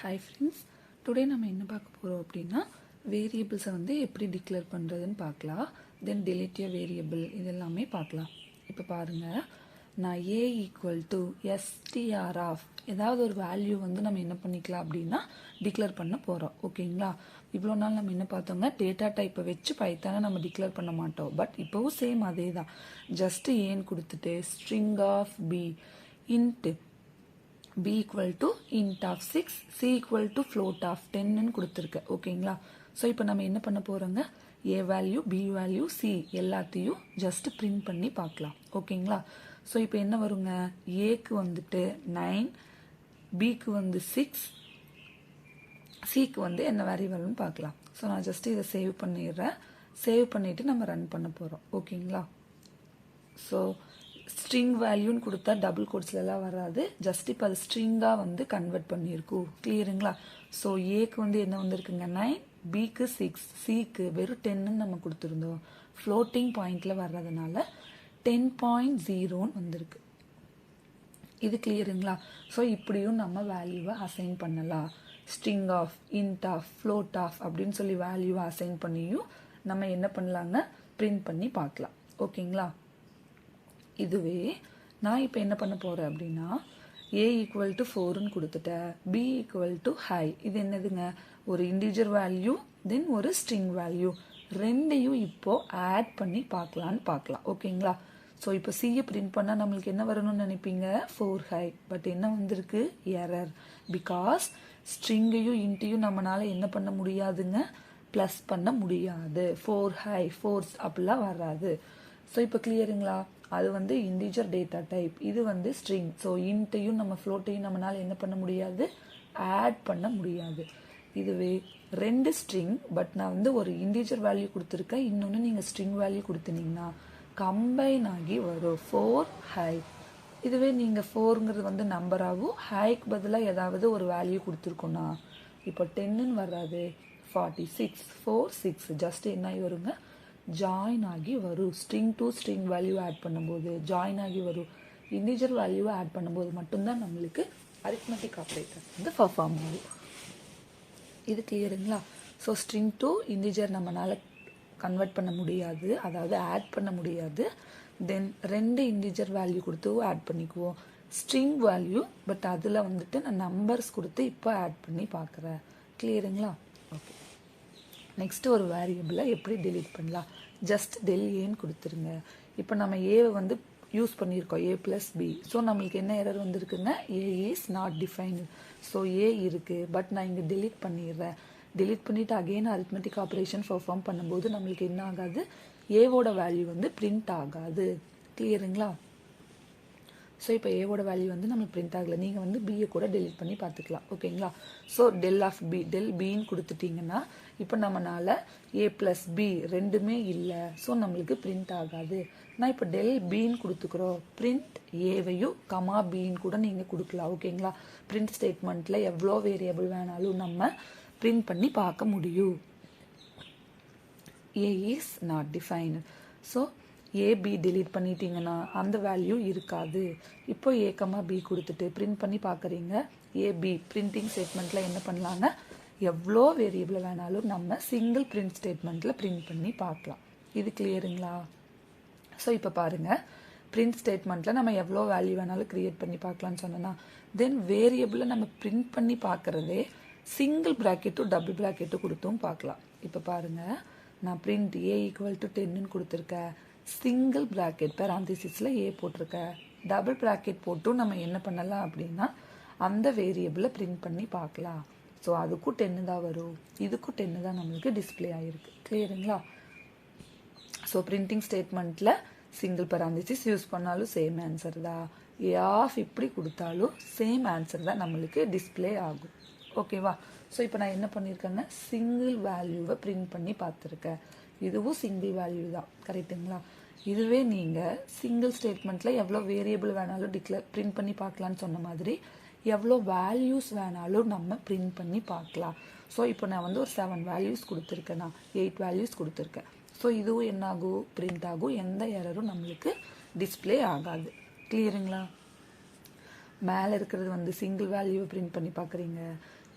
Hi friends, today நம்ம என்ன பார்க்க போறோம் அப்படின்னா வேரியபிள்ஸை வந்து எப்படி டிக்ளேர் பண்ணுறதுன்னு பார்க்கலாம். தென் delete a வேரியபிள் இதெல்லாமே பார்க்கலாம். இப்போ பாருங்க, நான் a equal to str of ஏதாவது ஒரு வேல்யூ வந்து நம்ம என்ன பண்ணிக்கலாம் அப்படின்னா டிக்ளேர் பண்ண போகிறோம். ஓகேங்களா? இவ்வளோ நாள் நம்ம என்ன பார்த்தோங்க, டேட்டா டைப்பை வச்சு பைத்தானை நம்ம டிக்ளேர் பண்ண மாட்டோம். பட் இப்போவும் சேம் அதே தான். ஜஸ்ட் ஏன்னு கொடுத்துட்டு string of b into b equal to int of 6, c equal to float of 10 கொடுத்துருக்கு. ஓகேங்களா? ஸோ இப்போ நம்ம என்ன பண்ண போகிறோங்க, a value b value c எல்லாத்தையும் ஜஸ்ட் பிரிண்ட் பண்ணி பார்க்கலாம். ஓகேங்களா? ஸோ இப்போ என்ன வருங்க, ஏக்கு வந்துட்டு 9, பிக்கு வந்து 6, சிக்கு வந்து என்ன வேல்யூ வரும்னு பார்க்கலாம். ஸோ நான் ஜஸ்ட் இதை சேவ் பண்ணிடுறேன். சேவ் பண்ணிவிட்டு நம்ம ரன் பண்ண போகிறோம். ஓகேங்களா? ஸோ ஸ்ட்ரிங் வேல்யூன்னு கொடுத்தா டபுள் கோட்ஸ்லாம் வராது. ஜஸ்ட் இப்போ அது ஸ்ட்ரிங்காக வந்து கன்வெர்ட் பண்ணியிருக்கும். கிளியருங்களா? ஸோ ஏக்கு வந்து என்ன வந்திருக்குங்க 9, பிக்கு 6, சிக்கு வெறும் 10ன்னு நம்ம கொடுத்துருந்தோம். ஃப்ளோட்டிங் பாயிண்டில் வர்றதுனால 10.0 வந்திருக்கு. இது கிளியருங்களா? ஸோ இப்படியும் நம்ம வேல்யூவை அசைன் பண்ணலாம். String of, int of, float of அப்படின்னு சொல்லி வேல்யூவை அசைன் பண்ணியும் நம்ம என்ன பண்ணலாங்க, பிரிண்ட் பண்ணி பார்க்கலாம். ஓகேங்களா? இதுவே நான் இப்போ என்ன பண்ண போகிறேன் அப்படின்னா a ஈக்குவல் டு 4ன்னு கொடுத்துட்டேன், b ஈக்குவல் டு ஹை. இது என்னதுங்க, ஒரு இண்டிஜர் வேல்யூ தென் ஒரு ஸ்ட்ரிங் வேல்யூ ரெண்டையும் இப்போ ஆட் பண்ணி பார்க்கலாம். ஓகேங்களா? ஸோ இப்போ சியை பிரிண்ட் பண்ணால் நம்மளுக்கு என்ன வரணும்னு நினைப்பீங்க, 4 ஹை. பட் என்ன வந்திருக்கு, எரர். பிகாஸ் ஸ்ட்ரிங்கையும் இன்ட்டையும் நம்மளால என்ன பண்ண முடியாதுங்க, ப்ளஸ் பண்ண முடியாது. 4 ஹை 4 அப்படிலாம் வராது. ஸோ இப்போ கிளியருங்களா? அது வந்து இண்டிஜர் டேட்டா டைப், இது வந்து ஸ்ட்ரிங். ஸோ இன்ட்டையும் நம்ம ஃப்ளோட்டையும் நம்மளால் என்ன பண்ண முடியாது, ஆட் பண்ண முடியாது. இதுவே ரெண்டு ஸ்ட்ரிங், பட் நான் வந்து ஒரு இண்டிஜர் வேல்யூ கொடுத்துருக்கேன், இன்னொன்று நீங்கள் ஸ்ட்ரிங் வேல்யூ கொடுத்துனீங்கன்னா கம்பைன் ஆகி வரும் 4 ஹை. இதுவே நீங்கள் 4ங்கிறது வந்து நம்பராகவும் ஹைக்கு பதிலாக ஏதாவது ஒரு வேல்யூ கொடுத்துருக்கோன்னா இப்போ 10ன்னு வராது, 46, 4, 6 ஜஸ்ட் என்ன வருங்க, ஜாயின் ஆகி வரும். String to string value add பண்ணும்போது ஜாயின் ஆகி வரும். இண்டிஜர் வேல்யூவை ஆட் பண்ணும்போது மட்டும்தான் நம்மளுக்கு அரித்மெட்டிக் ஆப்ரேட்டர் வந்து பர்ஃபார்ம் ஆகும். இது கிளியருங்களா? ஸோ ஸ்ட்ரிங் டு இண்டிஜர் நம்மளால கன்வெர்ட் பண்ண முடியாது, அதாவது ஆட் பண்ண முடியாது. தென் ரெண்டு இண்டிஜர் வேல்யூ கொடுத்து ஆட் பண்ணிக்குவோம். ஸ்ட்ரிங் வேல்யூ, பட் அதில் வந்துட்டு நான் நம்பர்ஸ் கொடுத்து இப்போ ஆட் பண்ணி பார்க்குறேன். கிளியருங்களா? ஓகே. நெக்ஸ்ட் ஒரு வேரியபிளை எப்படி டெலீட் பண்ணலாம், ஜஸ்ட் ஏன்னு கொடுத்துருங்க. இப்போ நம்ம ஏவை வந்து யூஸ் பண்ணியிருக்கோம், a + b. ஸோ நம்மளுக்கு என்ன எரர் வந்திருக்குங்க, a is not defined. So a இருக்குது, பட் நான் இங்கே டெலீட் பண்ணிடுறேன். டெலீட் பண்ணிவிட்டு அகெயின் அரித்மெட்டிக் ஆப்ரேஷன் பர்ஃபார்ம் பண்ணும்போது நம்மளுக்கு என்ன ஆகாது, ஏவோட வேல்யூ வந்து பிரிண்ட் ஆகாது. கிளியருங்களா? ஸோ இப்போ ஏவோட வேல்யூ வந்து நம்மளுக்கு பிரிண்ட் ஆகலை. நீங்கள் வந்து பியை கூட டெலீட் பண்ணி பார்த்துக்கலாம். ஓகேங்களா? So del of P, del பின்னு கொடுத்துட்டிங்கன்னா இப்போ நம்மளால் a + b ரெண்டுமே இல்லை. ஸோ நம்மளுக்கு பிரிண்ட் ஆகாது. நான் இப்போ டெல் பின்னு கொடுத்துக்கிறோம், பிரிண்ட் ஏவையும் கமா பின்னு கூட நீங்கள் கொடுக்கலாம். ஓகேங்களா? பிரிண்ட் ஸ்டேட்மெண்ட்டில் எவ்வளோ வேரியபிள் வேணாலும் நம்ம பிரிண்ட் பண்ணி பார்க்க முடியும். a is not defined. So A B delete பண்ணிட்டீங்கன்னா அந்த வேல்யூ இருக்காது. இப்போ a, b கொடுத்துட்டு பிரிண்ட் பண்ணி பார்க்குறீங்க, ஏபி பிரிண்டிங் ஸ்டேட்மெண்ட்டில் என்ன பண்ணலாங்க, எவ்வளோ வேரியபிள் வேணாலும் நம்ம சிங்கிள் பிரிண்ட் ஸ்டேட்மெண்ட்டில் பிரிண்ட் பண்ணி பார்க்கலாம். இது கிளியருங்களா? ஸோ இப்போ பாருங்கள், பிரிண்ட் ஸ்டேட்மெண்ட்டில் நம்ம எவ்வளோ வேல்யூ வேணாலும் க்ரியேட் பண்ணி பார்க்கலான்னு சொன்னோன்னா, தென் வேரியபிளை நம்ம பிரிண்ட் பண்ணி பார்க்குறதே சிங்கிள் ப்ராக்கெட்டும் டபுள் ப்ராக்கெட்டும் கொடுத்தும் பார்க்கலாம். இப்போ பாருங்கள், நான் பிரிண்ட் a ஈக்குவல் டு 10ன்னு கொடுத்துருக்கேன், சிங்கிள் ப்ராக்கெட் பேராந்திசிஸில் a போட்டிருக்கேன், டபுள் ப்ராக்கெட் போட்டும் நம்ம என்ன பண்ணலாம் அப்படின்னா அந்த வேரியபிளை பிரிண்ட் பண்ணி பார்க்கலாம். ஸோ அதுக்கும் 10 தான் வரும், இதுக்கும் 10 தான் நம்மளுக்கு டிஸ்பிளே ஆகிருக்கு. கிளியருங்களா? ஸோ பிரிண்டிங் ஸ்டேட்மெண்ட்டில் சிங்கிள் பேராந்திசிஸ் யூஸ் பண்ணாலும் சேம் ஆன்சர் தான், ஏ ஆஃப் இப்படி கொடுத்தாலும் சேம் ஆன்சர் தான் நம்மளுக்கு டிஸ்பிளே ஆகும். ஓகேவா? ஸோ இப்போ நான் என்ன பண்ணியிருக்கேங்க, சிங்கிள் வேல்யூவை பிரிண்ட் பண்ணி பார்த்துருக்கேன். இதுவும் சிங்கிள் வேல்யூ தான். கரெக்டுங்களா? இதுவே நீங்கள் சிங்கிள் ஸ்டேட்மெண்ட்டில் எவ்வளோ வேரியபிள் வேணாலும் பிரிண்ட் பண்ணி பார்க்கலான்னு சொன்ன மாதிரி எவ்வளோ வேல்யூஸ் வேணாலும் நம்ம பிரிண்ட் பண்ணி பார்க்கலாம். ஸோ இப்போ நான் வந்து ஒரு 7 வேல்யூஸ் கொடுத்துருக்கேன், நான் 8 வேல்யூஸ் கொடுத்துருக்கேன். ஸோ இதுவும் என்ன ஆகும், பிரிண்ட் ஆகும், எந்த எரரும் நம்மளுக்கு டிஸ்பிளே ஆகாது. கிளியருங்களா? மேலே இருக்கிறது வந்து சிங்கிள் வேல்யூவை பிரிண்ட் பண்ணி பார்க்குறீங்க.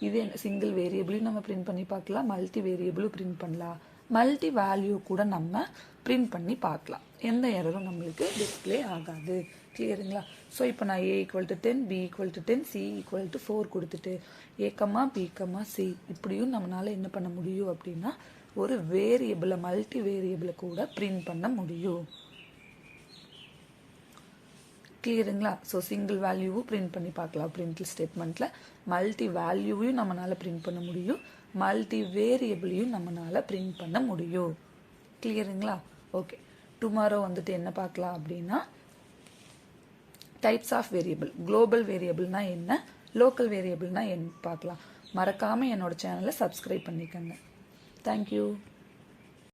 இதே சிங்கிள் வேரியபிளையும் நம்ம பிரிண்ட் பண்ணி பார்க்கலாம், மல்டி வேரியபிளும் பிரிண்ட் பண்ணலாம், மல்டி வேல்யூ கூட நம்ம பிரிண்ட் பண்ணி பார்க்கலாம். எந்த எரரும் நம்மளுக்கு டிஸ்பிளே ஆகாது. கிளியருங்களா? ஸோ இப்போ நான் A = 10, B = 10, C = 4 கொடுத்துட்டு A, B, C இப்படியும் நம்மளால என்ன பண்ண முடியும் அப்படின்னா ஒரு வேரியபிளை மல்டி வேரியபிளை கூட பிரிண்ட் பண்ண முடியும். கிளியருங்களா? ஸோ சிங்கிள் வேல்யூவும் பிரிண்ட் பண்ணி பார்க்கலாம் பிரிண்ட் ஸ்டேட்மெண்ட்டில். மல்டி வேல்யூவையும் நம்மளால பிரிண்ட் பண்ண முடியும், மல்டி வேரியபிளையும் நம்மளால பிரிண்ட் பண்ண முடியும். கிளியருங்களா? ஓகே, டுமாரோ வந்துட்டு என்ன பார்க்கலாம் அப்படின்னா டைப்ஸ் ஆஃப் வேரியபிள். குளோபல் வேரியபிள்னா என்ன, லோக்கல் வேரியபிள்னா என்ன பார்க்கலாம். மறக்காமல் என்னோட சேனலை சப்ஸ்கிரைப் பண்ணிக்கோங்க. தேங்க்யூ.